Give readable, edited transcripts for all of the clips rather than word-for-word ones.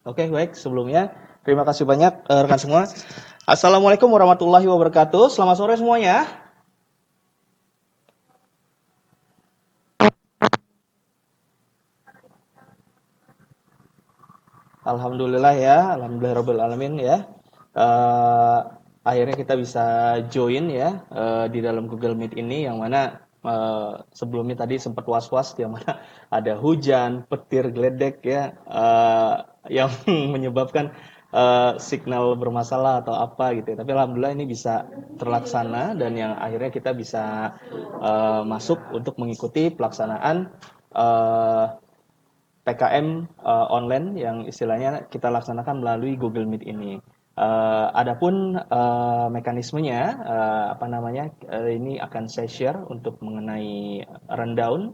Oke, baik. Sebelumnya, terima kasih banyak rekan semua. Assalamualaikum warahmatullahi wabarakatuh. Selamat sore semuanya. Alhamdulillah ya, alhamdulillahirabbil alamin ya. Eh, Akhirnya kita bisa join ya di dalam Google Meet ini yang mana sebelumnya tadi sempat was-was yang mana ada hujan, petir, geledek ya yang menyebabkan signal bermasalah atau apa gitu. Tapi alhamdulillah ini bisa terlaksana dan yang akhirnya kita bisa masuk untuk mengikuti pelaksanaan eh, PKM online yang istilahnya kita laksanakan melalui Google Meet ini. Adapun mekanismenya apa namanya ini akan saya share untuk mengenai rundown.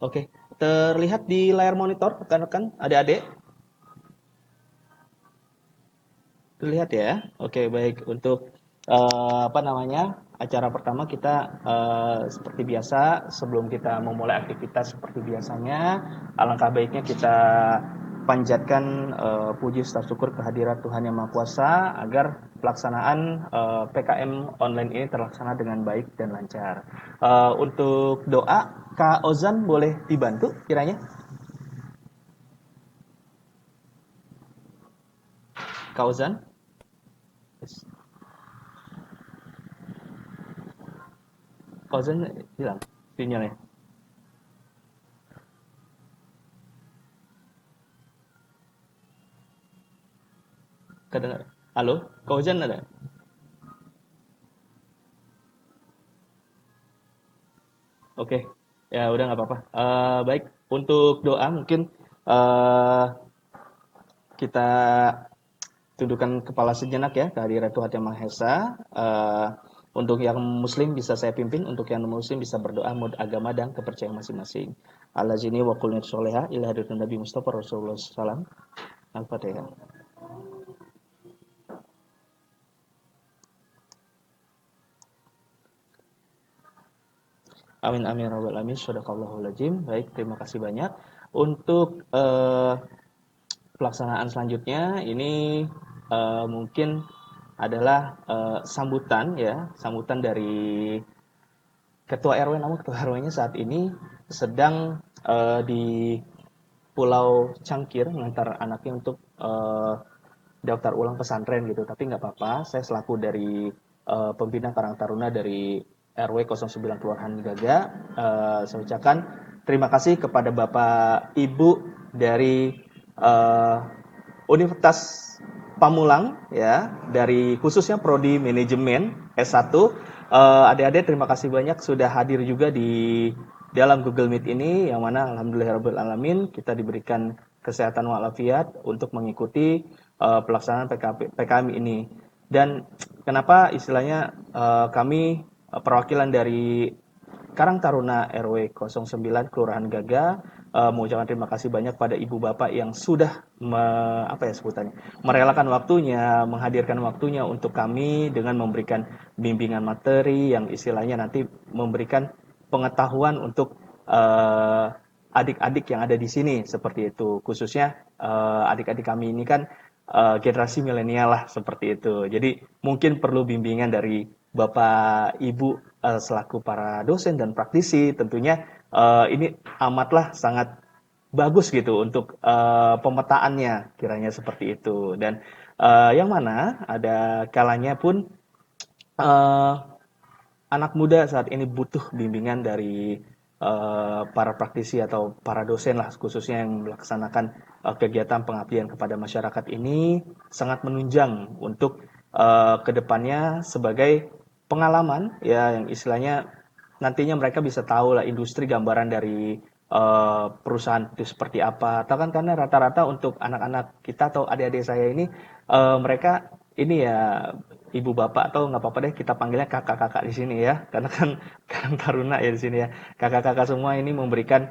Oke, terlihat di layar monitor rekan-rekan, adik-adik, terlihat ya. Oke, baik. Untuk apa namanya acara pertama kita seperti biasa sebelum kita memulai aktivitas seperti biasanya, alangkah baiknya kita panjatkan puji serta syukur kehadirat Tuhan Yang Maha Kuasa agar pelaksanaan PKM online ini terlaksana dengan baik dan lancar. Untuk doa, Kak Ozan boleh dibantu kiranya? Kak Ozan? Yes. Kak Ozan hilang sinyalnya. Kedengar? Halo, Kak Ozan ada? Oke, ya udah nggak apa-apa. Baik, untuk doa mungkin eh kita tundukkan kepala sejenak ya kehadirat Tuhan Yang Maha Esa. Untuk yang Muslim bisa saya pimpin, untuk yang non-Muslim bisa berdoa menurut agama dan kepercayaan masing-masing. Allah jini wa kulnit soleha ila hadirin Nabi Mustafa Rasulullah SAW. Al-Fatihah. Amin amin rabbal alamin. Sadaqallahul azim. Baik, terima kasih banyak. Untuk pelaksanaan selanjutnya ini mungkin adalah sambutan ya, sambutan dari ketua RW, namun ketua RW-nya saat ini sedang di Pulau Cangkir mengantar anaknya untuk daftar ulang pesantren gitu. Tapi nggak apa-apa, saya selaku dari pembina Karang Taruna dari RW 09 Kelurahan Gaga, saya ucapkan terima kasih kepada Bapak Ibu dari eh, Universitas Pamulang ya, dari khususnya prodi manajemen S1. Adik-adik terima kasih banyak sudah hadir juga di dalam Google Meet ini yang mana alhamdulillahirabbil alamin kita diberikan kesehatan walafiat untuk mengikuti pelaksanaan PKM ini. Dan kenapa istilahnya kami perwakilan dari Karang Taruna RW 09 Kelurahan Gaga mengucapkan terima kasih banyak pada ibu bapak yang sudah apa ya sebutannya merelakan waktunya, menghadirkan waktunya untuk kami dengan memberikan bimbingan materi yang istilahnya nanti memberikan pengetahuan untuk adik-adik yang ada di sini seperti itu. Khususnya adik-adik kami ini kan generasi milenial lah seperti itu. Jadi mungkin perlu bimbingan dari Bapak Ibu selaku para dosen dan praktisi tentunya ini amatlah sangat bagus gitu untuk pemetaannya kiranya seperti itu dan yang mana ada kalanya pun eh, anak muda saat ini butuh bimbingan dari para praktisi atau para dosen lah khususnya yang melaksanakan kegiatan pengabdian kepada masyarakat ini sangat menunjang untuk kedepannya sebagai pengalaman ya yang istilahnya nantinya mereka bisa tahu lah industri gambaran dari perusahaan itu seperti apa. Atau kan karena rata-rata untuk anak-anak kita atau adik-adik saya ini mereka ini ya ibu bapak atau nggak apa-apa deh kita panggilnya kakak-kakak di sini ya karena kan Karang Taruna ya di sini ya kakak-kakak semua ini memberikan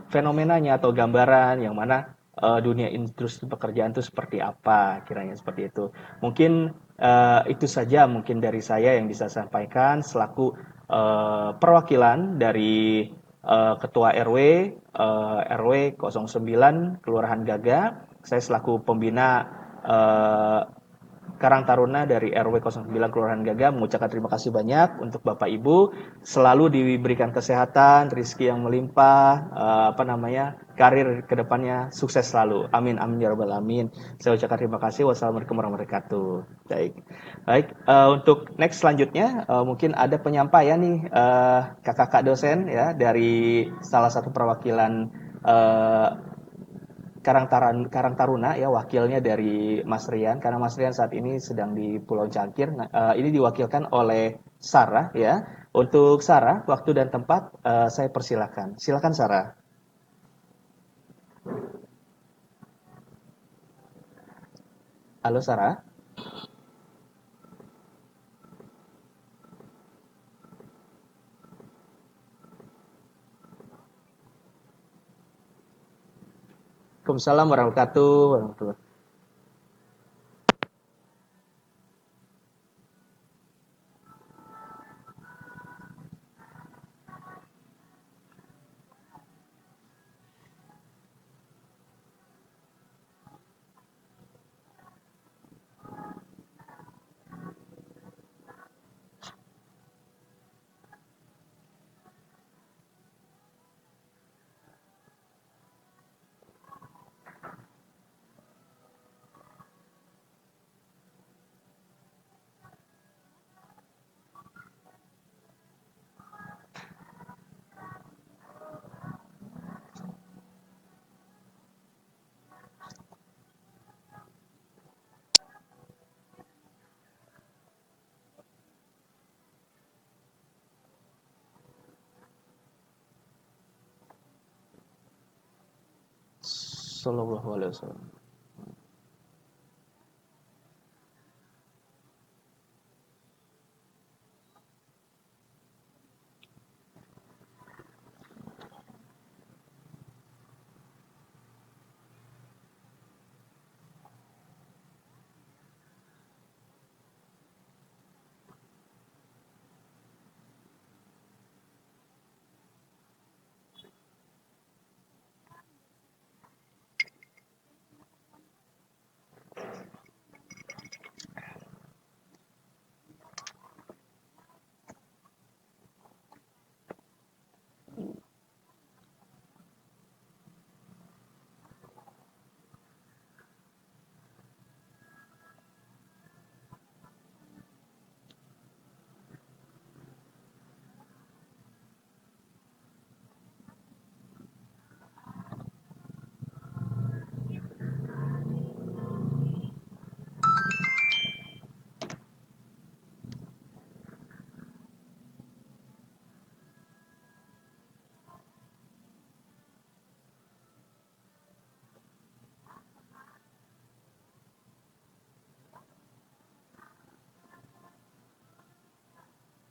fenomenanya atau gambaran yang mana dunia industri pekerjaan itu seperti apa, kiranya seperti itu. Mungkin itu saja mungkin dari saya yang bisa sampaikan selaku perwakilan dari Ketua RW RW 09 Kelurahan Gaga. Saya selaku pembina eh, Karang Taruna dari RW 09 Kelurahan Gaga mengucapkan terima kasih banyak untuk Bapak Ibu, selalu diberikan kesehatan, rezeki yang melimpah, karir kedepannya sukses selalu. Amin amin ya rabbal alamin. Saya ucapkan terima kasih. Wassalamualaikum warahmatullahi wabarakatuh. Baik, baik. Untuk next selanjutnya mungkin ada penyampaian nih kakak-kakak dosen ya dari salah satu perwakilan eh, Karang Taruna ya wakilnya dari Mas Rian karena Mas Rian saat ini sedang di Pulau Cangkir. Nah, ini diwakilkan oleh Sarah ya. Untuk Sarah, waktu dan tempat saya persilakan. Silakan Sarah. Halo Sarah. Waalaikumsalam warahmatullahi wabarakatuh. Sallallahu alaihi wasallam.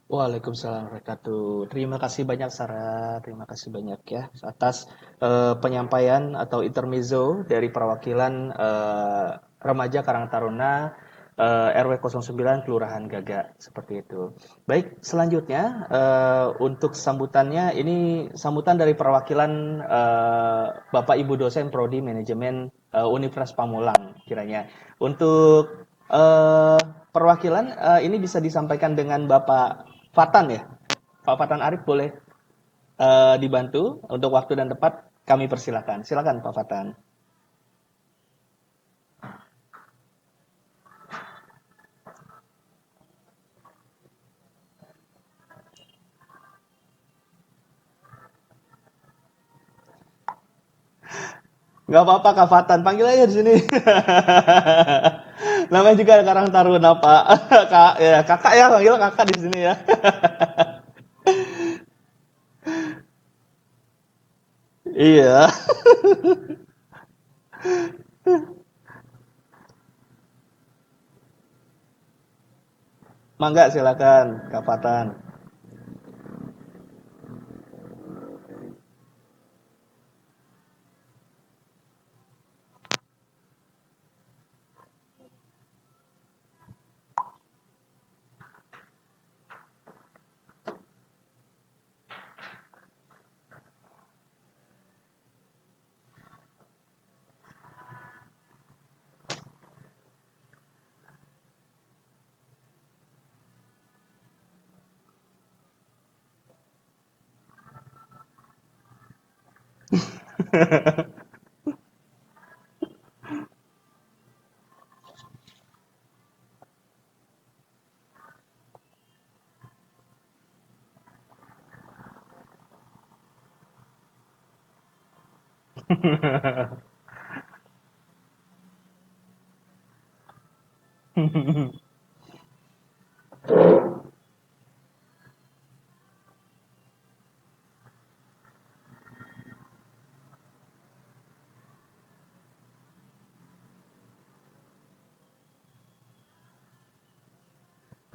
Waalaikumsalam warahmatullahi wabarakatuh. Terima kasih banyak Sarah, terima kasih banyak ya atas penyampaian atau intermezzo dari perwakilan remaja Karang Taruna RW 09 Kelurahan Gaga seperti itu. Baik, selanjutnya untuk sambutannya ini sambutan dari perwakilan Bapak Ibu dosen prodi manajemen Universitas Pamulang kiranya. Untuk perwakilan ini bisa disampaikan dengan Bapak Fatan ya, Pak Fatan Arif boleh dibantu untuk waktu dan tempat kami persilakan. Silakan Pak Fatan. Nggak apa-apa Kak Fatan, panggil aja di sini. Namanya juga Karang Taruna Pak. Kak, ya kakak ya panggil kakak di sini ya. Iya. Mangga silakan Kak Fatan.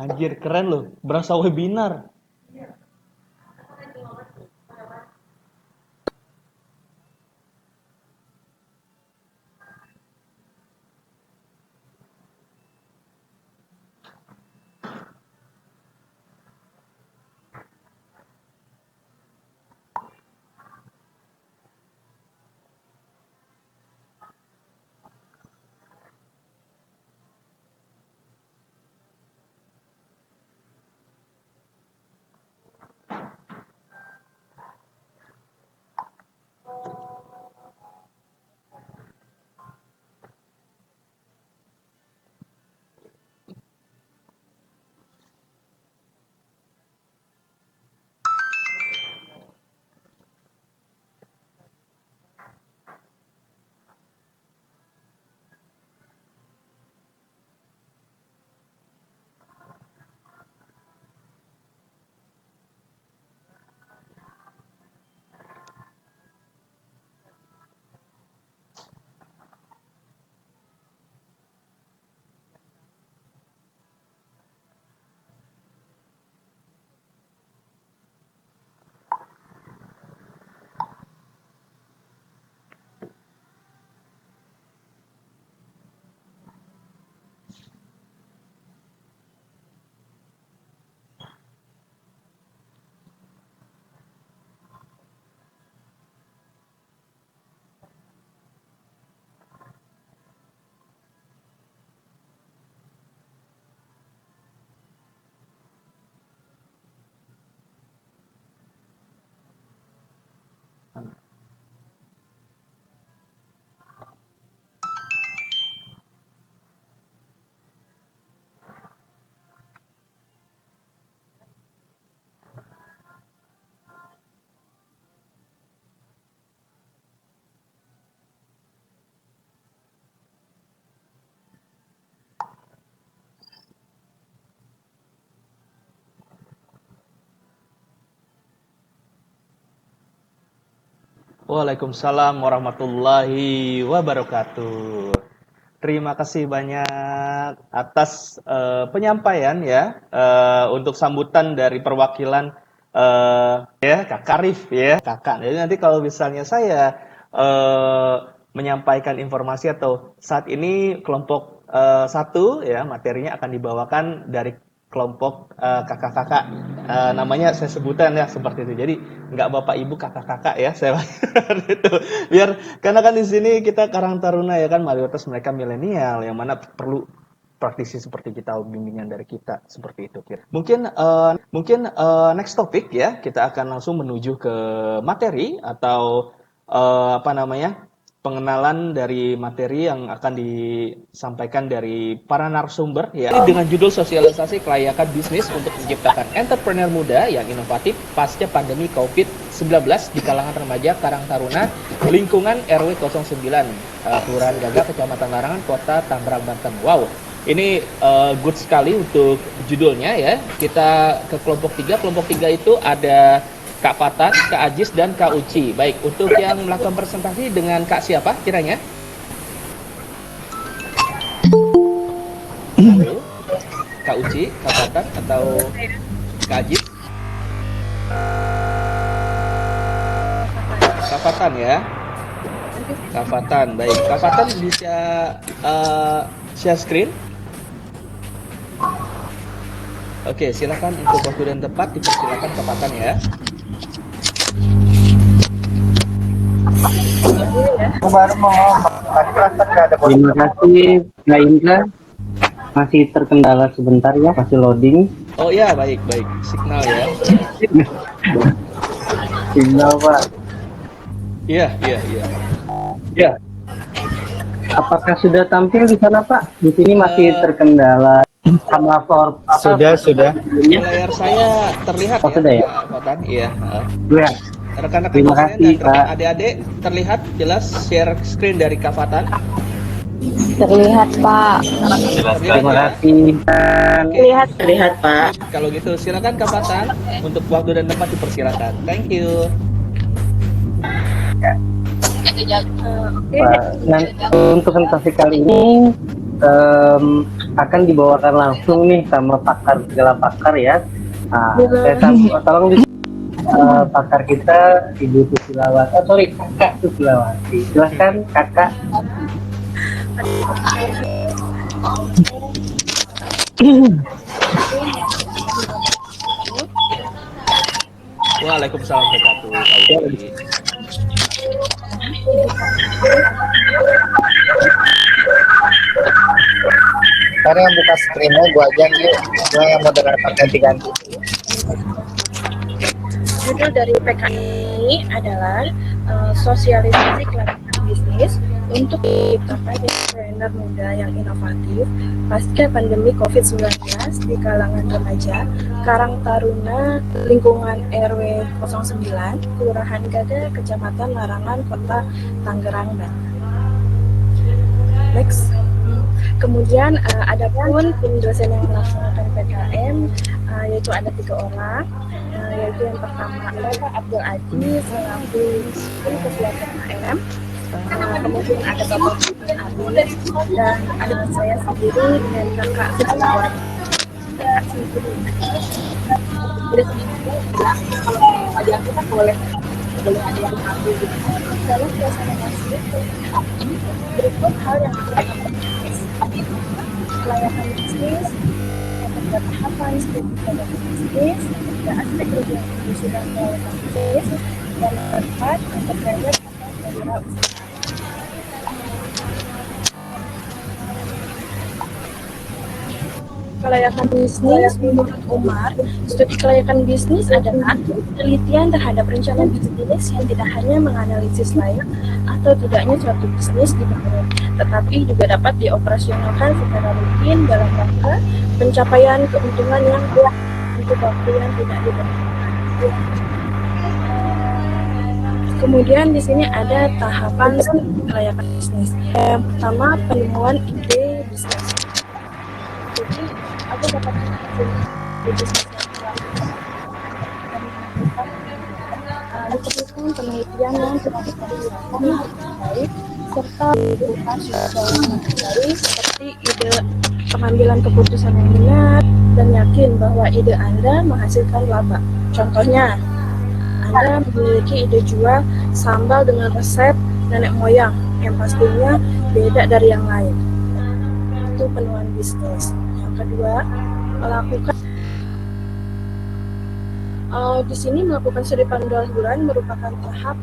Anjir, keren loh. Berasa webinar. Waalaikumsalam warahmatullahi wabarakatuh. Terima kasih banyak atas penyampaian ya untuk sambutan dari perwakilan ya Kak Karif ya Kakak. Jadi nanti kalau misalnya saya eh, menyampaikan informasi atau saat ini kelompok satu ya materinya akan dibawakan dari kelompok kakak-kakak namanya saya sebutan ya seperti itu. Jadi nggak bapak ibu kakak-kakak ya saya itu biar karena kan di sini kita Karang Taruna ya kan mayoritas mereka milenial yang mana perlu praktisi seperti kita bimbingan dari kita seperti itu kira. Mungkin next topic ya kita akan langsung menuju ke materi atau apa namanya pengenalan dari materi yang akan disampaikan dari para narasumber ya dengan judul sosialisasi kelayakan bisnis untuk menciptakan entrepreneur muda yang inovatif pasca pandemi COVID-19 di kalangan remaja Karang Taruna lingkungan RW 09 Kelurahan Gagak Kecamatan Larangan Kota Tangerang Banten. Wow. Ini good sekali untuk judulnya ya. Kita ke kelompok 3. Kelompok 3 itu ada Kak Fatan, Kak Ajis, dan Kak Uci. Baik, untuk yang melakukan presentasi dengan Kak siapa kiranya? Halo, Kak Uci, Kak Fatan, atau Kak Ajis? Kak Fatan ya. Kak Fatan, baik. Kak Fatan bisa share screen? Oke, silakan untuk waktu dan tempat dipersilakan Kak Fatan ya. Terima kasih Kak Indra. Masih terkendala sebentar ya, masih loading. Oh ya, baik, baik. Signal ya. Signal Pak. Iya, iya, iya. Ya. Apakah sudah tampil di sana Pak? Di sini masih Eh, terkendala sama Sudah. di layar saya terlihat Oh ya, sudah ya. Pak Fatan. Iya. Ya. Rekan-rekan Terima dosen dan kasih rekan Pak. adik-adik terlihat jelas share screen dari Kak Fatan. Terlihat, Pak. Terlihat Terima ya. kasih. Oke. Terlihat, Pak. Kalau gitu silakan Kak Fatan untuk waktu dan tempat dipersilakan. Thank you. Pak. Nah, untuk presentasi kali ini akan dibawakan langsung nih sama pakar segala pakar ya. Nah, tolong pakar kita Ibu Susilawati. Oh sorry, Kakak Susilawati. Silahkan Kakak. Waalaikumsalam warahmatullahi wabarakatuh. Karena yang buka screennya gua aja yuk, gua yang moderator ganti-ganti. Judul dari PK ini adalah sosialisasi kelangsungan bisnis untuk menciptakan entrepreneur muda yang inovatif pasca pandemi COVID-19 di kalangan remaja, Karang Taruna, lingkungan RW 09, Kelurahan Gada, Kecamatan Larangan, Kota Tangerang, Banten. Next. Kemudian ada pun tim dosen yang melaksanakan PKM, yaitu ada 3 orang, yaitu yang pertama Bapak Abdul Aziz selaku tim ketua PKM, kemudian ada Bapak Abi dan ada saya sendiri dengan Kakak Susilawati. Kakak sendiri. Udah sendiri. Kalau ada kita boleh ada yang ambil dalam suasana masjid. Berikut hal yang kelayakan bisnis, ada tahapan studi kelayakan bisnis, ada aspek kerugian industri dan kelayakan bisnis, dan keempat, entrepreneur atau wirausaha. Kelayakan bisnis menurut Umar, studi kelayakan bisnis adalah penelitian terhadap rencana bisnis yang tidak hanya menganalisis layak atau tidaknya suatu bisnis dibangun, tetapi juga dapat dioperasionalkan secara rutin dalam rangka pencapaian keuntungan yang kuat untuk waktu yang tidak ditentukan. Kemudian di sini ada tahapan studi kelayakan bisnis. Yang pertama, penemuan ide bisnis. Jadi aku dapat bisnis yang diperlukan penelitian yang telah dilakukan dengan baik serta dibutuhkan sosial yang baik seperti ide pengambilan keputusan yang benar dan yakin bahwa ide Anda menghasilkan laba. Contohnya, Anda memiliki ide jual sambal dengan resep nenek moyang yang pastinya beda dari yang lain. Itu penemuan bisnis. Yang kedua, melakukan di sini melakukan studi pendahuluan merupakan tahap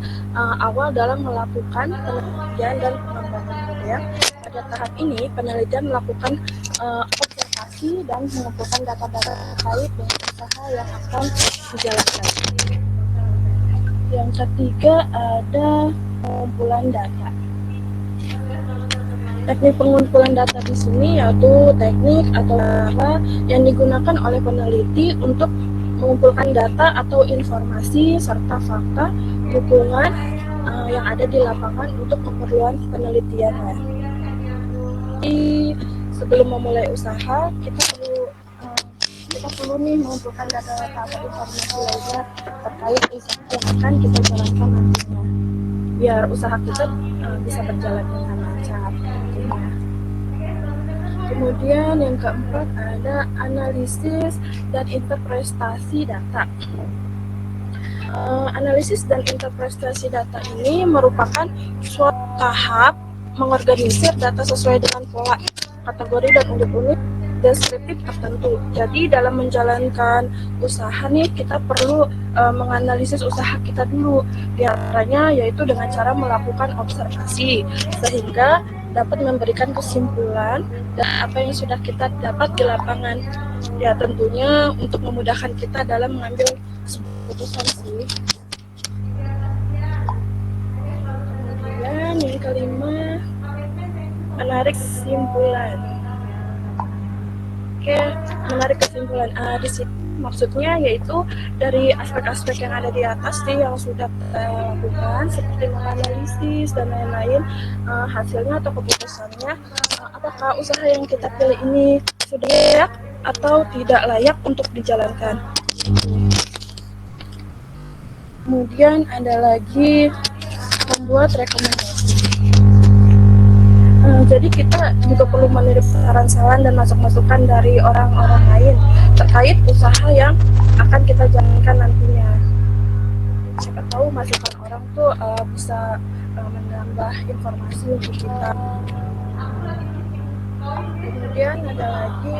awal dalam melakukan penelitian dan pengembangan model. Pada tahap ini, penelitian melakukan observasi dan mengumpulkan data-data terkait dengan usaha yang akan dijalankan. Yang ketiga, ada pengumpulan data. Teknik pengumpulan data di sini yaitu teknik atau cara yang digunakan oleh peneliti untuk mengumpulkan data atau informasi serta fakta dukungan yang ada di lapangan untuk keperluan penelitiannya. Jadi sebelum memulai usaha kita perlu nih mengumpulkan data-data atau informasi lainnya terkait usaha yang akan kita jalankan nantinya, biar usaha kita bisa berjalan dengan lancar tentunya. Kemudian yang keempat ada analisis dan interpretasi data. Analisis dan interpretasi data ini merupakan suatu tahap mengorganisir data sesuai dengan pola, kategori dan unit-unit deskriptif tertentu. Jadi dalam menjalankan usaha nih kita perlu menganalisis usaha kita dulu. Di antaranya yaitu dengan cara melakukan observasi sehingga dapat memberikan kesimpulan dan apa yang sudah kita dapat di lapangan. Ya tentunya untuk memudahkan kita dalam mengambil keputusan sih. menarik kesimpulan. Oke, menarik kesimpulan. Di sini maksudnya yaitu dari aspek-aspek yang ada di atas sih yang sudah kita lakukan seperti menganalisis dan lain-lain, hasilnya atau keputusannya, apakah usaha yang kita pilih ini sudah layak atau tidak layak untuk dijalankan. Kemudian ada lagi membuat rekomendasi. Jadi kita juga perlu meniru saran-saran dan masukan dari orang-orang lain terkait usaha yang akan kita jalankan nantinya. Siapa tahu masukan orang tuh bisa menambah informasi untuk kita. Kemudian ada lagi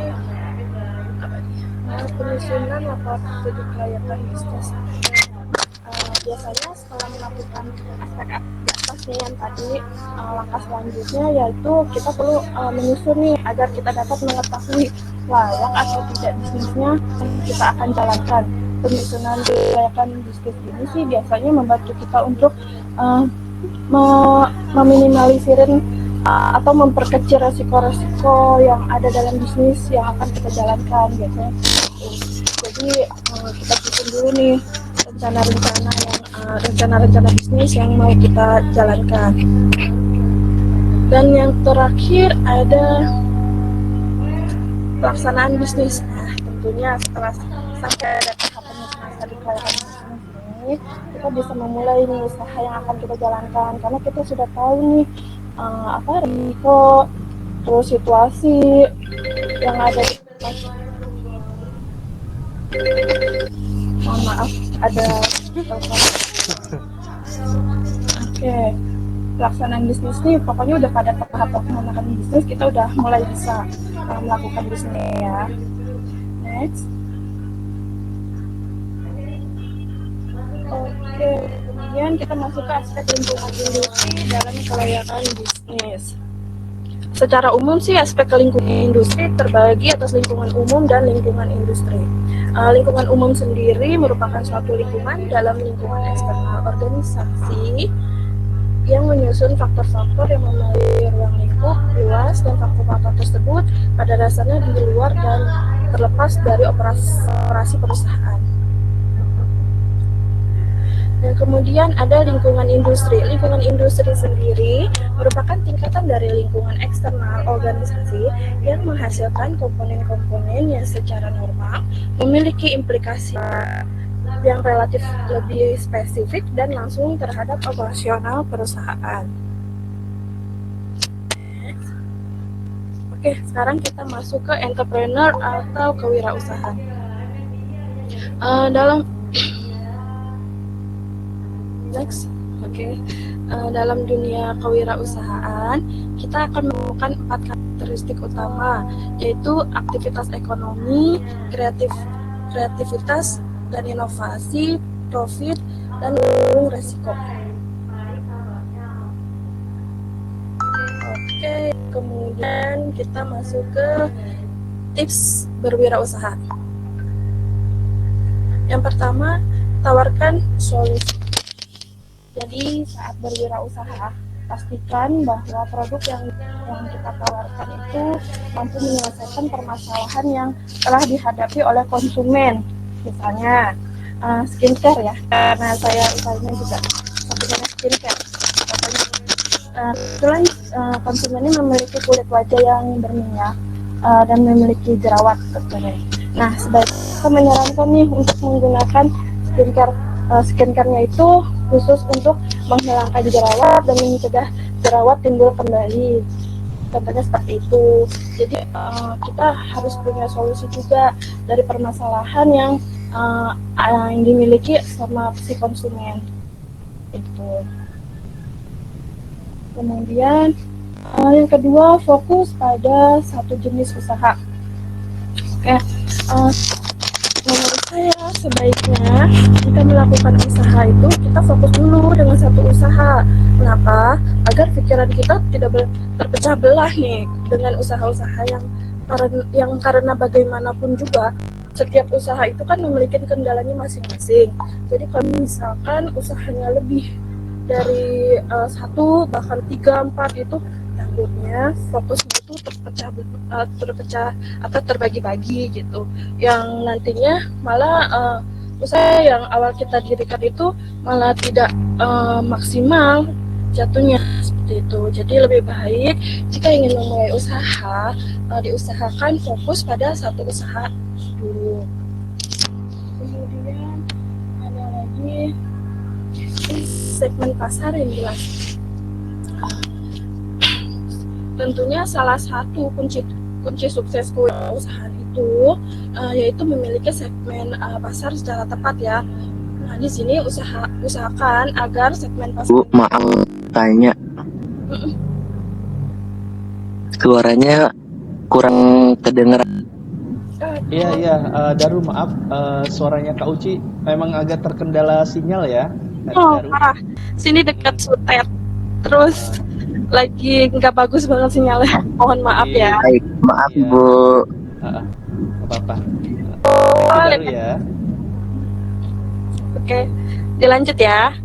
penyusunan laporan studi kelayakan bisnis. Biasanya setelah melakukan aspek di atas nih yang tadi, langkah selanjutnya yaitu kita perlu menyusun nih agar kita dapat mengetahui layak atau tidak bisnisnya yang kita akan jalankan. Penyusunan kelayakan bisnis ini sih biasanya membantu kita untuk meminimalisir atau memperkecil resiko-resiko yang ada dalam bisnis yang akan kita jalankan biasanya. Jadi kita susun dulu nih rencana-rencana bisnis yang mau kita jalankan. Dan yang terakhir ada pelaksanaan bisnis. Nah, tentunya setelah sampai ada tahap penyusunan studi kelayakan bisnis ini, kita bisa memulai nih usaha yang akan kita jalankan karena kita sudah tahu nih risiko, terus situasi yang ada di mohon maaf ada telepon. Oke, pelaksanaan bisnis nih pokoknya udah pada tahap pelaksanaan bisnis kita udah mulai bisa melakukan bisnis ya. Next. Oke, kemudian kita masuk ke aspek lingkungan industri dalam kelayakan bisnis. Secara umum sih aspek lingkungan industri terbagi atas lingkungan umum dan lingkungan industri. Lingkungan umum sendiri merupakan suatu lingkungan dalam lingkungan eksternal organisasi yang menyusun faktor-faktor yang memenuhi ruang lingkup luas, dan faktor-faktor tersebut pada dasarnya di luar dan terlepas dari operasi perusahaan. Dan kemudian ada lingkungan industri. Lingkungan industri sendiri merupakan tingkatan dari lingkungan eksternal organisasi yang menghasilkan komponen-komponen yang secara normal memiliki implikasi yang relatif lebih spesifik dan langsung terhadap operasional perusahaan. Oke, sekarang kita masuk ke entrepreneur atau kewirausahaan. Dalam dunia kewirausahaan, kita akan menemukan 4 karakteristik utama, yaitu aktivitas ekonomi, kreativitas dan inovasi, profit, dan resiko. Oke, kemudian kita masuk ke tips berwirausaha. Yang pertama, tawarkan solusi. Jadi saat berwirausaha, pastikan bahwa produk yang kita tawarkan itu mampu menyelesaikan permasalahan yang telah dihadapi oleh konsumen. Misalnya skincare ya, karena saya usahanya juga sampingannya skincare. Kebetulan konsumen ini memiliki kulit wajah yang berminyak dan memiliki jerawat tentunya. Nah, sebaiknya saya menyarankan nih untuk menggunakan skincare-nya itu khusus untuk menghilangkan jerawat dan mencegah jerawat timbul kembali. Contohnya seperti itu. Jadi kita harus punya solusi juga dari permasalahan yang dimiliki sama si konsumen. Itu. Kemudian yang kedua, fokus pada satu jenis usaha. Oke. Menurut saya sebaiknya jika melakukan usaha itu kita fokus dulu dengan satu usaha. Kenapa? Agar pikiran kita tidak terpecah belah nih dengan usaha-usaha yang karena bagaimanapun juga setiap usaha itu kan memiliki kendalanya masing-masing. Jadi kalau misalkan usahanya lebih dari 1 bahkan 3, 4 itu takutnya fokusnya itu terpecah atau terbagi-bagi gitu, yang nantinya malah usaha yang awal kita dirikan itu malah tidak maksimal jatuhnya seperti itu. Jadi lebih baik jika ingin memulai usaha, diusahakan fokus pada satu usaha dulu. Kemudian ada lagi segmen pasar yang jelas. Tentunya salah satu kunci sukses usaha itu yaitu memiliki segmen pasar secara tepat ya. Nah, di sini usahakan agar segmen pasar. Bu, maaf tanya. Suaranya kurang kedengeran. Iya, Daru maaf, suaranya Kak Uci memang agak terkendala sinyal ya. Daru. Parah. Sini dekat Sutet. Terus lagi nggak bagus banget sinyalnya. Mohon maaf ya. Baik, maaf Iya. Bu. Nggak apa-apa. Oh, Daru ya. Oke, dilanjut ya.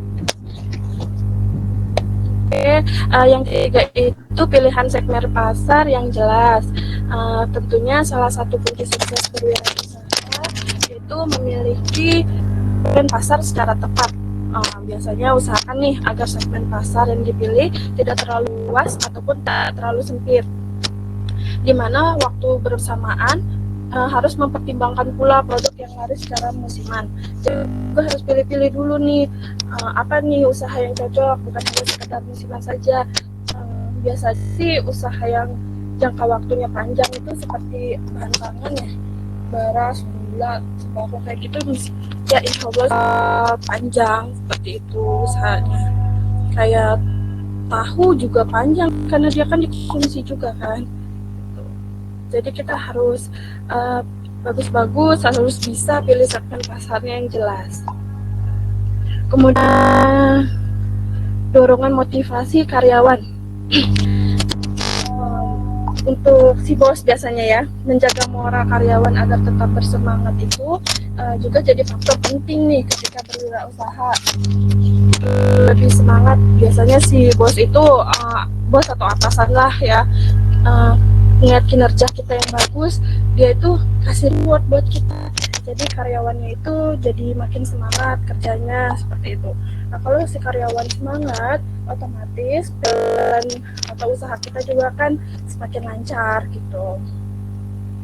Oke, yang ketiga itu pilihan segmen pasar yang jelas. Tentunya salah satu kunci sukses berwirausaha itu memiliki segmen pasar secara tepat. Biasanya usahakan nih agar segmen pasar yang dipilih tidak terlalu luas ataupun tak terlalu sempit, di mana waktu bersamaan harus mempertimbangkan pula produk yang laris secara musiman. Jadi juga harus pilih-pilih dulu nih apa nih usaha yang cocok, bukan hanya sekedar musiman saja. Biasa sih usaha yang jangka waktunya panjang itu seperti bahan pangan ya, beras, gula, sembako kayak gitu ya, insya Allah panjang seperti itu usahanya. Kayak tahu juga panjang karena dia kan dikonsumsi juga kan. Jadi kita harus bagus-bagus, harus bisa pilih segmen pasarnya yang jelas. Kemudian dorongan motivasi karyawan. Untuk si bos biasanya ya, menjaga moral karyawan agar tetap bersemangat itu juga jadi faktor penting nih ketika berwirausaha. Lebih semangat biasanya si bos itu bos atau atasan lah ya, lihat kinerja kita yang bagus, dia itu kasih reward buat kita. Jadi karyawannya itu jadi makin semangat kerjanya seperti itu. Nah, kalau si karyawan semangat, otomatis dan atau usaha kita juga kan semakin lancar gitu.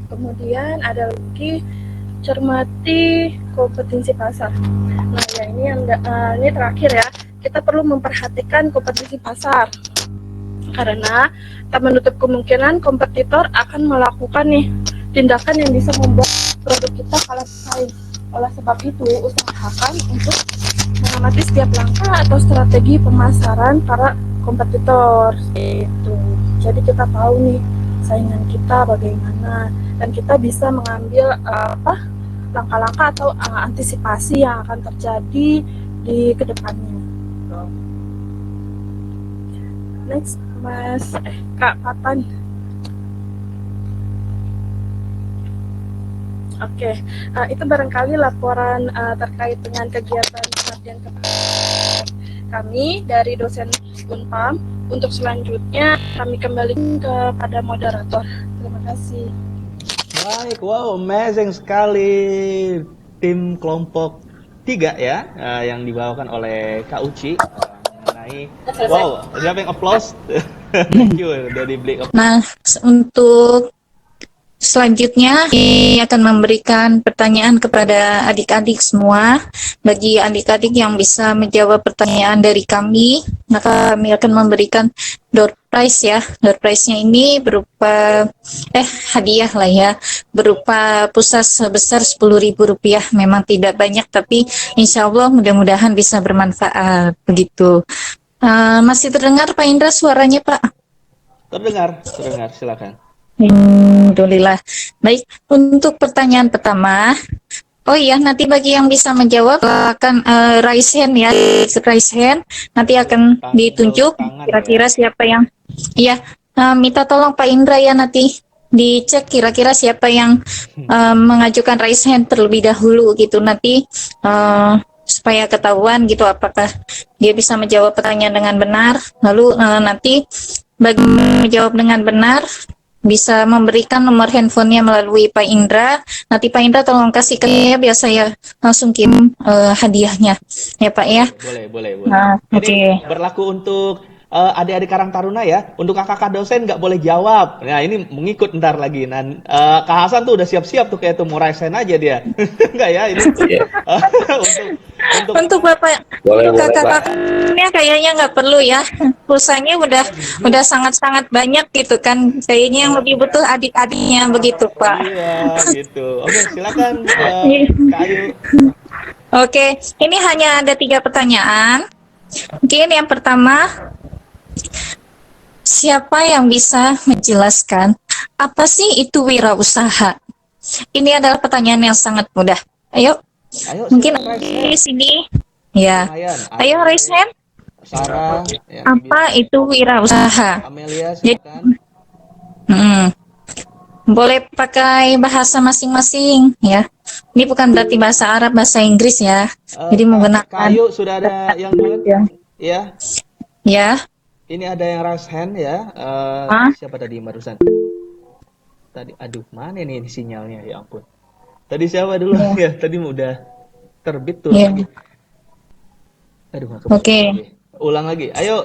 Kemudian ada lagi cermati kompetensi pasar. Nah, ya ini terakhir ya. Kita perlu memperhatikan kompetensi pasar. Karena tak menutup kemungkinan kompetitor akan melakukan nih tindakan yang bisa membuat produk kita kalah bersaing. Oleh sebab itu, usahakan untuk mengamati setiap langkah atau strategi pemasaran para kompetitor. Itu. Jadi kita tahu nih saingan kita bagaimana dan kita bisa mengambil langkah-langkah atau antisipasi yang akan terjadi di kedepannya. Next, Kak Patan. Oke, itu barangkali laporan terkait dengan kegiatan pelatihan kami dari dosen Unpam. Untuk selanjutnya kami kembali kepada moderator. Terima kasih. Baik, wow, amazing sekali tim kelompok 3 ya, yang dibawakan oleh Kak Uci mengenai, wow, siapa yang applause? Thank you, dari Blake. Nah, untuk selanjutnya kami akan memberikan pertanyaan kepada adik-adik semua. Bagi adik-adik yang bisa menjawab pertanyaan dari kami, maka kami akan memberikan door prize ya. Door prize-nya ini berupa hadiah lah ya, berupa pulsa sebesar Rp10.000. Memang tidak banyak, tapi insya Allah mudah-mudahan bisa bermanfaat begitu. Masih terdengar Pak Indra suaranya Pak? Terdengar, silakan. Alhamdulillah. Baik, untuk pertanyaan pertama, oh iya, nanti bagi yang bisa menjawab akan raise hand ya, raise hand. Nanti akan ditunjuk kira-kira siapa yang, iya, minta tolong Pak Indra ya, nanti dicek kira-kira siapa yang mengajukan raise hand terlebih dahulu gitu, nanti supaya ketahuan gitu apakah dia bisa menjawab pertanyaan dengan benar. Lalu nanti bagi menjawab dengan benar bisa memberikan nomor handphonenya melalui Pak Indra. Nanti Pak Indra tolong kasih ke saya biar saya langsung kirim hadiahnya. Ya Pak ya. Boleh. Nah, Ini oke. berlaku untuk adik-adik Karang Taruna ya. Untuk kakak-kakak dosen nggak boleh jawab. Nah ini mengikut ntar lagi. Nah, Kak Hasan tuh udah siap-siap tuh kayak tuh mau resen aja dia. Enggak ya ini. Untuk Untuk Bapak kakak-kakaknya kayaknya nggak perlu ya. Pulsanya udah sangat-sangat banyak gitu kan. Kayaknya yang lebih butuh adik-adiknya begitu Pak. iya gitu. Oke silakan Kak Ayu. Oke, ini hanya ada 3 pertanyaan. Mungkin yang pertama, siapa yang bisa menjelaskan apa sih itu wirausaha? Ini adalah pertanyaan yang sangat mudah. Ayo, Ayo mungkin silakan raise hand. di sini. Ya, Lumayan. ayo raise hand. Sarah, ya, Apa itu wirausaha? Amelia Jadi, silakan. boleh pakai bahasa masing-masing ya. Ini bukan berarti bahasa Arab, bahasa Inggris ya. Jadi Kak menggunakan Ayu sudah ada yang hand? ya. Ya. Ya. Ini ada yang raise hand ya. Ah. Siapa tadi barusan? Tadi, aduh, mana nih sinyalnya ya ampun. Tadi siapa dulu ya? Tadi udah terbit tuh Ya. lagi. Aduh, nggak Oke. kebaca lagi. Ulang lagi. Ayo,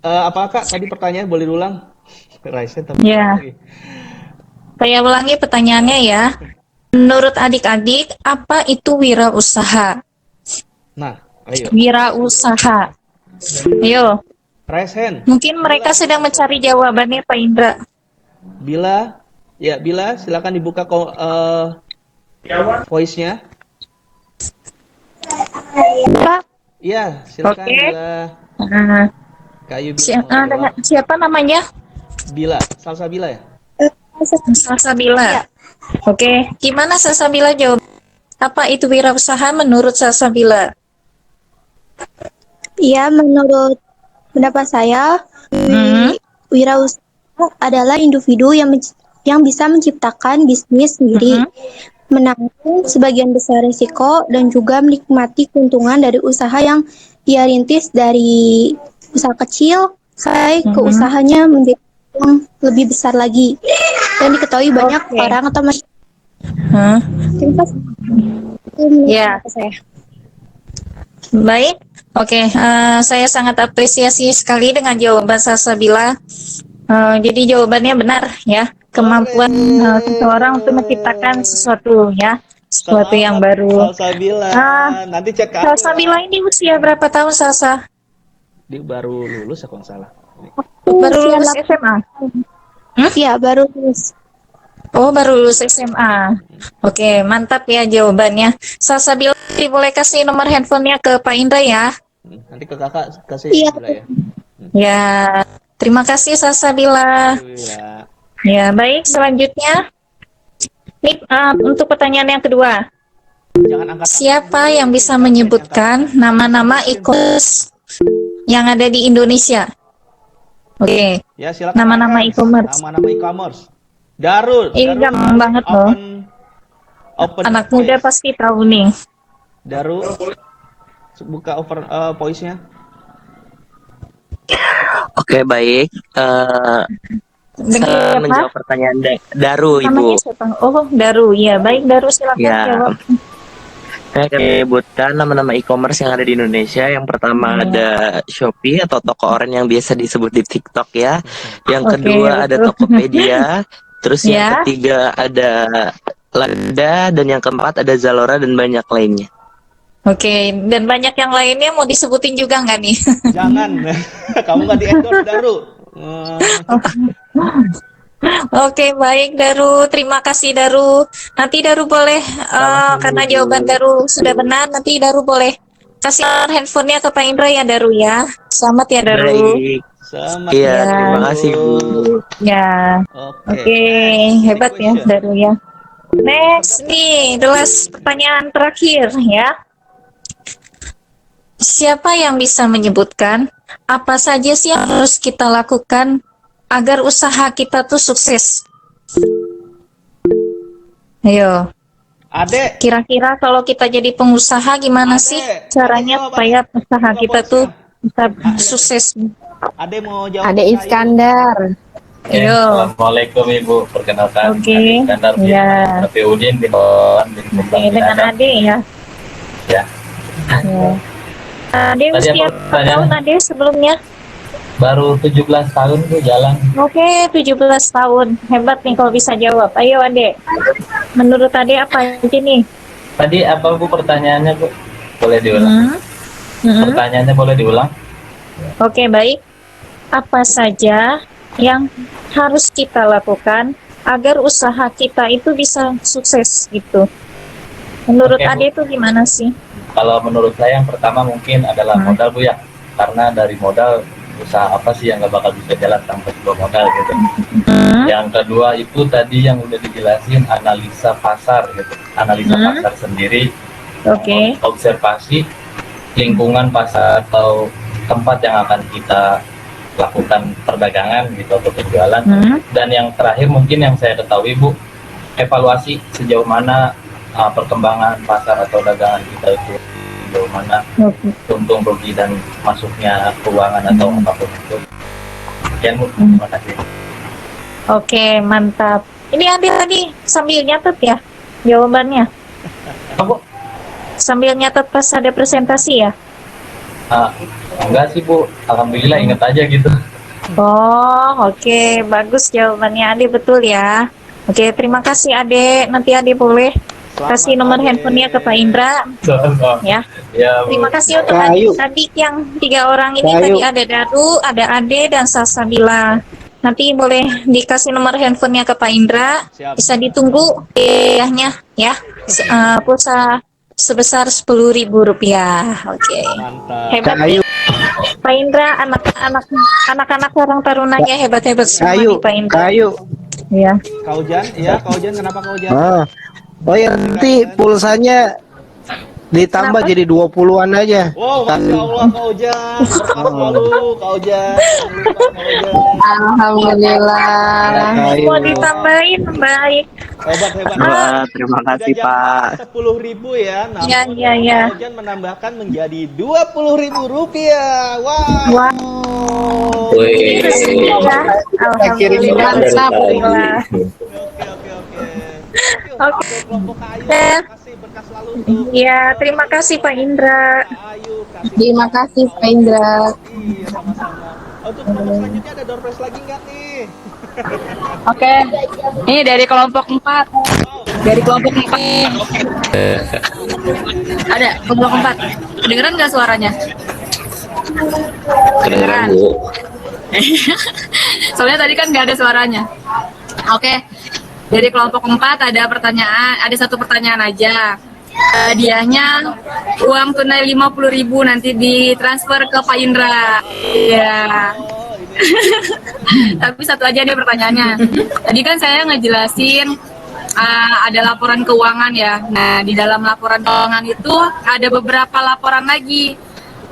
apa Kak? Tadi pertanyaan boleh diulang? Raise hand tapi Ya. lagi. Saya ulangi pertanyaannya ya. Menurut adik-adik, apa itu wirausaha? Nah, ayo. Wirausaha. Ayo, Raise hand. mungkin mereka sedang mencari jawabannya Pak Indra. Bila, ya Bila, silakan dibuka voice-nya. Pak, Iya, silakan Oke. Bila. uh, Kayu Bila. mau jawab. siapa namanya? Bila, Salsabila ya? Salsabila. Oke, gimana Salsabila jawab? Apa itu wirausaha menurut Salsabila? Ya, menurut pendapat saya, wirausaha adalah individu yang bisa menciptakan bisnis sendiri, menanggung sebagian besar risiko, dan juga menikmati keuntungan dari usaha yang ia rintis dari usaha kecil sampai ke usahanya menjadi yang lebih besar lagi. Dan diketahui banyak Oke. orang atau masyarakat. Hah? Terima kasih. Ya. Saya. Baik, oke. Saya sangat apresiasi sekali dengan jawaban Salsabila. Jadi jawabannya benar ya. Kemampuan seseorang untuk menciptakan sesuatu ya, sesuatu yang baru. Salsabila. Nanti cek ke aku Salsabila ini usia berapa tahun Salsa? Dia baru lulus ya kalau nggak salah. Baru Usia lulus SMA. Iya, baru lulus. Oh, baru lulus SMA. Oke, mantap ya jawabannya. Salsabila, boleh kasih nomor handphonenya ke Pak Indra ya. Nanti ke kakak kasih Iya. Bila ya. Ya, terima kasih Salsabila. Bila. Ya, baik. Selanjutnya, ini untuk pertanyaan yang kedua. Jangan angkat. Siapa yang bisa menyebutkan nama-nama e-commerce yang ada di Indonesia? Oke, Ya silakan. Nama-nama Alex. e-commerce. Nama-nama e-commerce. Darul. Ini gampang banget loh. Open Anak muda voice. pasti tahu nih. Darul. Buka voice-nya. Oke, baik. Dengan Saya siapa? menjawab pertanyaan Daru, Ibu. Namanya siapa? Oh, Daru. Ya, baik Daru, silakan Ya. jawab. Saya akan menyebutkan nama-nama e-commerce yang ada di Indonesia. Yang pertama ada Shopee atau toko online yang biasa disebut di TikTok ya. Yang Oke, kedua ada betul. Tokopedia. Terus Ya. yang ketiga ada Lazada dan yang keempat ada Zalora dan banyak lainnya. Oke, dan banyak yang lainnya mau disebutin juga nggak nih? Jangan. Kamu nggak di-endorse Daru. Oke, baik Daru. Terima kasih Daru. Nanti Daru boleh, karena jawaban Daru sudah benar, nanti Daru boleh kasih handphonenya ke Pak Indra ya Daru ya. Selamat ya Daru. Baik. Selamat Iya, Ya. terima kasih Bu. Ya, Oke. oke, hebat ya Question. Daru ya. Next nih, the last pertanyaan terakhir ya. Siapa yang bisa menyebutkan apa saja sih yang harus kita lakukan agar usaha kita tuh sukses? Ayo, Adek. kira-kira kalau kita jadi pengusaha gimana Ade, sih caranya Ade, jawab, supaya Ade. usaha Jawab kita bosnya. tuh bisa sukses? Ade mau jawab Ade Kak Ayu? Iskandar. Ayo. Assalamualaikum Ibu, perkenalkan Oke. Iskandar Ya. Tapi Udin di Kembang Dengan Binatang. Ade ya. Ya. Ade Tadi usia apa berapa pertanyaan? tahun Ade sebelumnya? Baru 17 tahun tuh jalan. Oke, 17 tahun. Hebat nih kalau bisa jawab. Ayo Ade. Menurut Ade apa aja nih? Tadi apa Bu pertanyaannya Bu? Boleh diulang? Pertanyaannya boleh diulang? Oke, baik. Apa saja yang harus kita lakukan agar usaha kita itu bisa sukses gitu? Menurut Oke, Bu. Ade itu gimana sih? Kalau menurut saya yang pertama mungkin adalah modal Bu ya. Karena dari modal usaha apa sih yang nggak bakal bisa jalan tanpa sebuah modal gitu. Yang kedua itu tadi yang udah dijelasin analisa pasar gitu. Analisa pasar sendiri. Oke. Observasi lingkungan pasar atau tempat yang akan kita lakukan perdagangan gitu atau penjualan. Dan yang terakhir mungkin yang saya ketahui Bu, evaluasi sejauh mana perkembangan pasar atau dagangan kita itu, sejauh mana untung rugi dan masuknya keuangan atau apapun itu. Sekian Bu, terima kasih. Oke, mantap. Ini Ade tadi sambil nyatet ya jawabannya? Bu? Sambil nyatet pas ada presentasi ya? Enggak sih Bu, alhamdulillah inget aja gitu. Oh, oke. Bagus jawabannya Ade, betul ya. Oke, terima kasih Ade. Nanti Ade boleh kasih nomor handphonenya ke Pak Indra. Ya. Ya, Bu. Terima kasih untuk Kak Ayu. adik-adik yang 3 orang ini. Kak Ayu. Tadi ada Dadu, ada Ade, dan Salsabila. Nanti boleh dikasih nomor handphonenya ke Pak Indra. Siap. Bisa ditunggu hadiahnya ya. Pulsa sebesar Rp10.000. Oke. Mantap. Hebat Kak Ayu. Pak Indra, anak-anak Karang Tarunanya hebat-hebat Kak semua Ayu. nih Pak Indra. Kak Ayu. Ya. Kak Ujan, ya Kak Ujan, kenapa Kak Ujan? Oh ya, nanti pulsanya ditambah Kenapa? jadi 20-an aja. Wow, Masya Allah Kak Ujan, berkah selalu Kak Ujan. Jangan lupa, Kak Ujan. Alhamdulillah. Kak Ayu. Mau ditambahin baik. Hebat hebat. Wah, terima kasih Pak. 10.000 ya. Namun Iya, iya, iya. Kak Ujan menambahkan menjadi Rp20.000. Wow. Wah. Wih. Ya. Alhamdulillah. Alhamdulillah. Oke. Oke. Kelompok Kak Ayu, terima kasih berkah selalu untuk Ya, terima kasih Pak Indra. Kak Ayu. Kasih Terima kasih Pak Indra. Iya, sama-sama. Untuk kelompok selanjutnya ada door prize lagi nggak nih? Oke, ini dari kelompok 4. Dari kelompok 4. Ada kelompok 4. Kedengeran nggak suaranya? Kedengeran Bu. Soalnya tadi kan nggak ada suaranya. Oke, dari kelompok 4 ada pertanyaan, ada satu pertanyaan aja. Hadiahnya uang tunai 50.000 nanti ditransfer ke Pak Indra. Iya. Tapi satu aja nih pertanyaannya. Tadi kan saya ngejelasin ada laporan keuangan ya. Nah, di dalam laporan keuangan itu ada beberapa laporan lagi.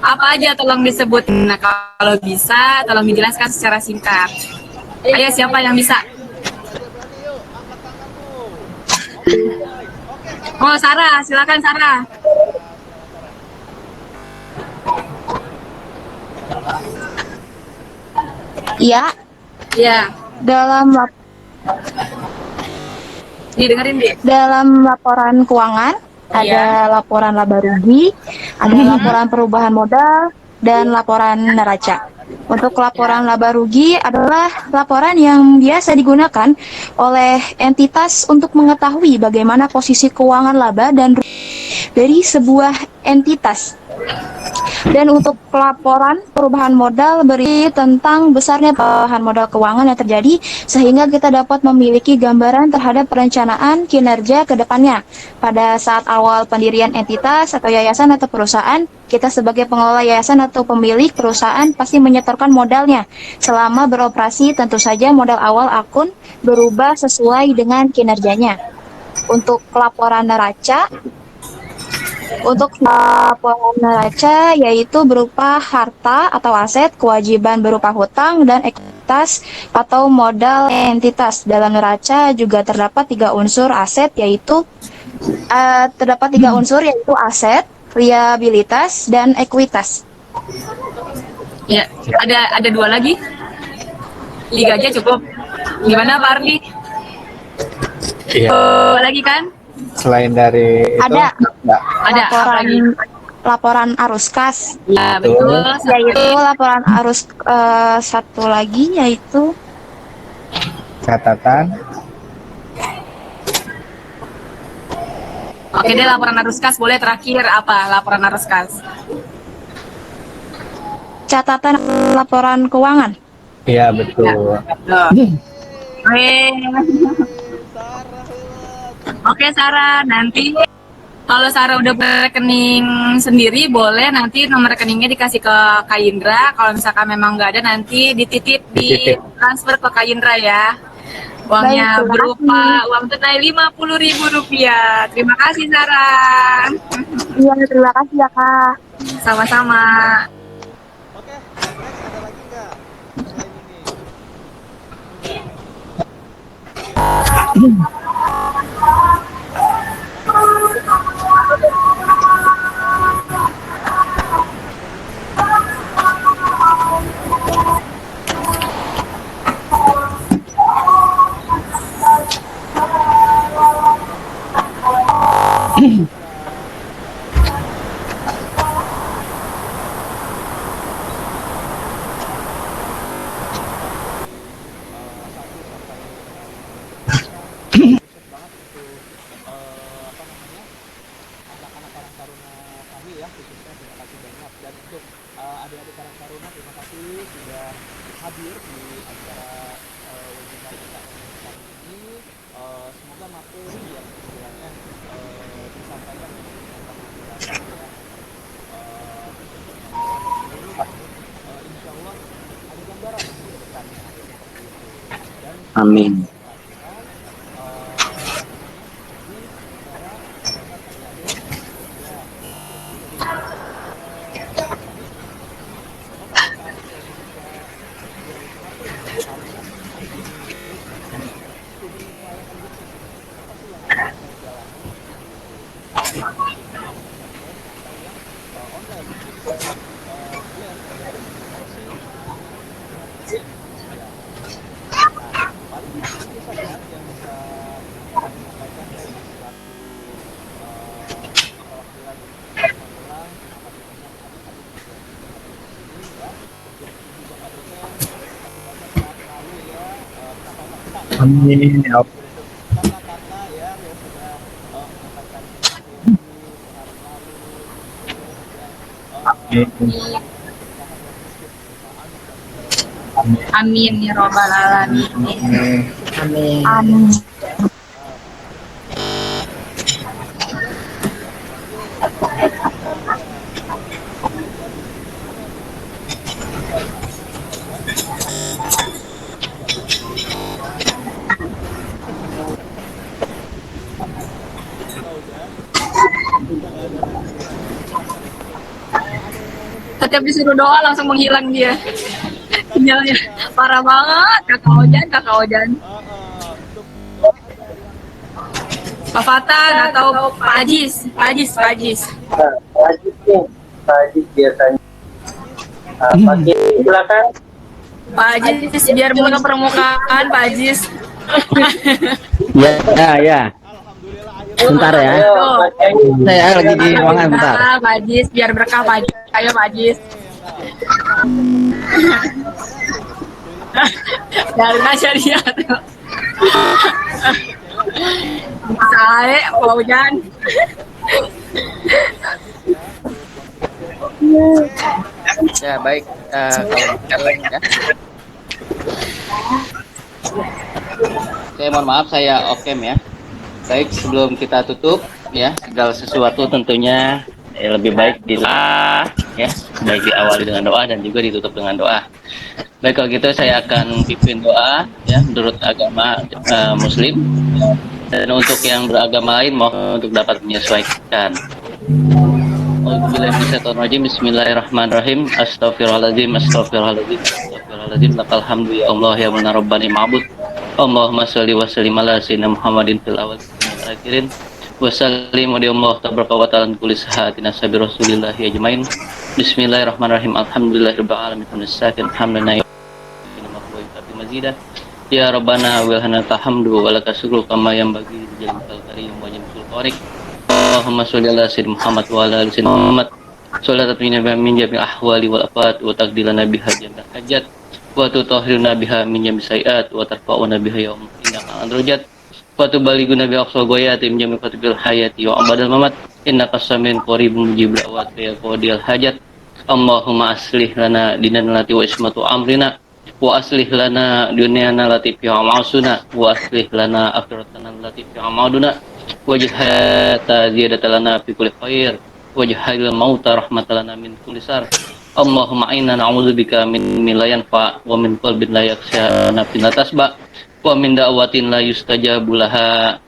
Apa aja tolong disebut. Nah, kalau bisa tolong dijelaskan secara singkat. Ayo siapa yang bisa? Oh, Sarah, silakan Sarah. Ya, Ya, dalam didengerin deh. dalam laporan keuangan ada laporan laba rugi, ada laporan perubahan modal, dan laporan neraca. Untuk laporan laba rugi adalah laporan yang biasa digunakan oleh entitas untuk mengetahui bagaimana posisi keuangan laba dan rugi dari sebuah entitas. Dan untuk laporan perubahan modal beri tentang besarnya perubahan modal keuangan yang terjadi sehingga kita dapat memiliki gambaran terhadap perencanaan kinerja ke depannya. Pada saat awal pendirian entitas atau yayasan atau perusahaan, kita sebagai pengelola yayasan atau pemilik perusahaan pasti menyetorkan modalnya. Selama beroperasi, tentu saja modal awal akun berubah sesuai dengan kinerjanya. Untuk laporan neraca, yaitu berupa harta atau aset, kewajiban berupa hutang, dan ekuitas atau modal entitas. Dalam neraca juga terdapat 3 unsur aset, yaitu aset, liabilitas, dan ekuitas. Ya, ada dua lagi. Liga aja cukup. Gimana Pak Ardi? Iya. Dua lagi kan? Selain dari itu, Ada enggak. Ada apa lagi? laporan arus kas, Ya, betul. yaitu laporan arus satu lagi yaitu Catatan. Oke deh, laporan arus kas boleh terakhir apa? Laporan arus kas. catatan laporan keuangan. Iya, betul. Oke Sarah, nanti kalau Sarah udah berekening sendiri boleh nanti nomor rekeningnya dikasih ke Kak Indra. Kalau misalkan memang nggak ada nanti dititip di transfer ke Kak Indra ya. Uangnya Baik, terima berupa kasih. uang tunai Rp50.000. Terima kasih Sarah. Iya, terima kasih ya Kak. Sama-sama. Oke, next ada lagi nggak selain ini? Anak-anak Karang Taruna kami ya khususnya terima kasih banyak, dan untuk adik-adik Karang Taruna terima kasih sudah hadir di acara webinar kita kali ini. Semoga materi yang istilahnya disampaikan dengan penjelasan yang insya Allah ada gambaran ke depannya seperti itu. Dan Amin. Amin. Ya Allah. kakak-kakak ya yang sudah menyampaikan ilmu hari lalu Amin ya robbal alamin. Amin. Amin. Setiap disuruh doa langsung menghilang dia. Sinyalnya parah banget kakak Ojan. Pak Fatan atau Pak Ajis. Pak Ajis biasanya. Pak Ajis, silakan. Pak Ajis biar buka permukaan Pak Ajis. Ya. Bentar ya. Saya lagi di ruangan bentar. Pak Ajis biar berkah Pak Ajis. Ayo Pak Ajis. Dari aja dia tuh. Saya Pak Ojan. Ya baik. Kalau ya. Saya mohon maaf, saya Okem ya. Baik, sebelum kita tutup ya, segala sesuatu tentunya lebih baik ya, baik diawali dengan doa dan juga ditutup dengan doa. Baik, kalau gitu saya akan pimpin doa ya menurut agama Muslim, dan untuk yang beragama lain mohon untuk dapat menyesuaikan. Bismillahirrahmanirrahim. Astaghfirullahaladzim. Lakal hamdu ya Allah ya mana rabbani ma'bud. Allahumma sholli wa sallim ala sayyidina Muhammadin fil awwal wal akhirin Wassalamu Allah tabaraka wa ta'ala kulli sahatin ashabi Rasulillah ajmain. Bismillahirrahmanirrahim. Alhamdulillahirabbil alamin. Alhamdulillah. Mazidah. Ya Rabbana wa lana tahamdu wa laka syukru kama yang bagi jalal karim wa jamsul qarik. Allahumma sholli ala sayyidina Muhammad wa ala ali sayyidina Muhammad. Shollatuna min jami'il ahwali wal afat wa taqdilana biha jami'al hajat wa tutahhiruna biha min jami'is sayiat wa tarfa'una biha yaum innaka anrujat wa tuballighuna bi aqsal ghayati min jami'il fatibil hayati wa abadal mamat innaka samiun qaribun mujibul da'wat ya qadil hajat. Allahumma aslih lana dinana lati wa ismatu amrina wa aslih lana dunyana lati fiha ma'asuna wa aslih lana akhiratana lati fiha ma'aduna waj'al hayata ziyadatan lana fi kulli khair waj'al mauta rahmatan lana min kulli sar. Allahumma inna na'udzubika min la yanfa wa min qalbin la yakhsha nafsin la tasba wa min da'watin la yustajabu laha.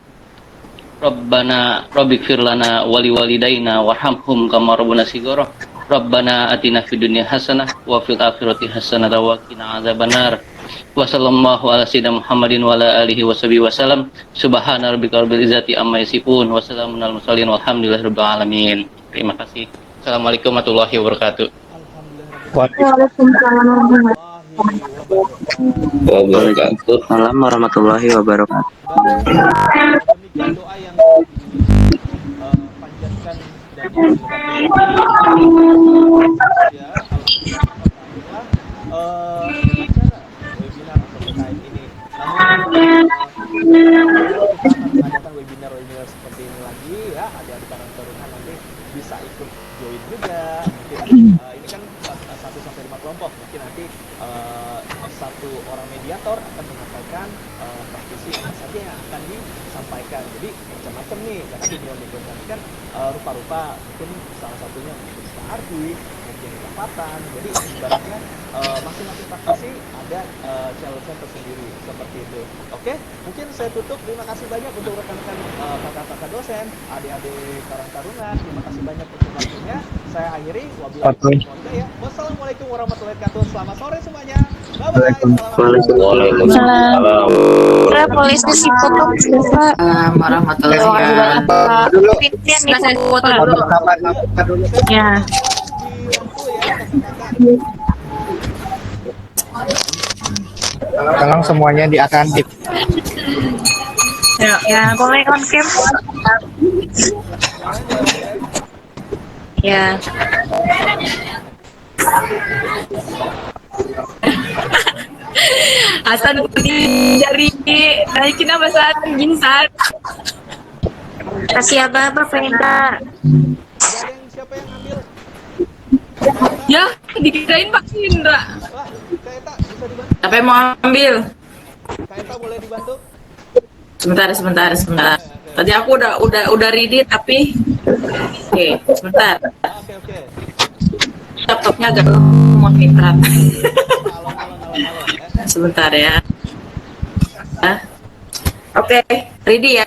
Rabbana rabbighfir lana wa liwalidayna warhamhum kama rabbana shighara. Rabbana atina fid dunya hasanah wa fil akhirati hasanah wa qina adzabannar. Wa sallallahu ala sayyidina Muhammadin wa ala alihi washabihi wasallam. Subhana rabbika rabbil izzati amma yasifun wa salamun alal mursalin walhamdulillahirabbil alamin. Terima kasih. Assalamualaikum warahmatullahi wabarakatuh. Waalaikumsalam. Waalaikumsalam warahmatullahi wabarakatuh. Demikian doa yang dipanjatkan dan ya, acara webinar atau terkait ini. Namun kita akan mengadakan webinar seperti ini lagi ya. Adik-adik Karang Taruna nanti bisa ikut join juga. Mungkin ini kan 1 sampai 5 kelompok. Mungkin nanti satu orang mediator akan menyampaikan praktisi apa saja yang akan disampaikan. Jadi macam-macam nih, karena video tadi kan rupa-rupa mungkin salah satunya mungkin arti, mungkin pendapatan. Jadi ibaratnya masing-masing praktisi ada challenge-nya tersendiri seperti itu. Oke, mungkin saya tutup. Terima kasih banyak untuk rekan-rekan kakak-kakak dosen, adik-adik Karang Taruna. Terima kasih banyak untuk waktunya. Saya akhiri. Wassalamualaikum warahmatullahi wabarakatuh. Selamat sore semuanya. Bye-bye. Waalaikumsalam. Boleh sesi foto warahmatullahi wabarakatuh. Saya foto dulu. Ya. Tolong semuanya diatentif. Ya, boleh on cam. Ya. Hasan putih dari naikin apa saat jinsan. Kasih apa Frenda? Siapa yang ambil? Ya, dikirain Pak Indra. Wah, Kak Eta bisa dibantu? Siapa yang mau ambil? Kak Eta boleh dibantu? Sebentar. Tadi aku udah ready tapi oke, sebentar. Oke. Laptopnya agak lemah nih, Prat. Sebentar ya. Oke, ready ya.